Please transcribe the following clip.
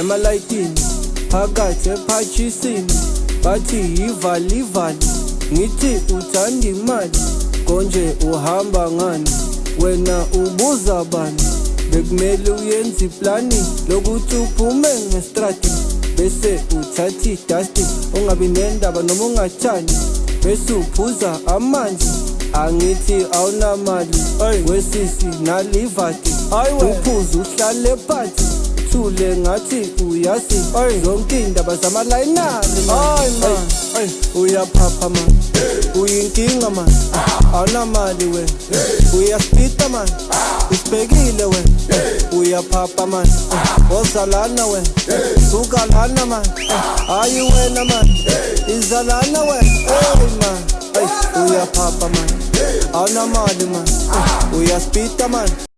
emalayitini phakathi ephathisini bathi yivali ngithi uthanda imali konje uhamba ngani wena ubuza bani bekumele uyenze iplani lokuthi uphume ngestrati bese uthathi dusty ungabi nendaba noma ungathani bese uphuza amanzi angithi awunamali wesisi nalivati uphuza uhlale phansi thule ngathi uyazi zonke indaba zamalayinali uyaphapha man uyinkinga man awunamali we uyaspita man isibhekile we uyaphapha man ozalana we sukalana man hayi wena man izalana we man uyaphapha man awunamali man uyaspita man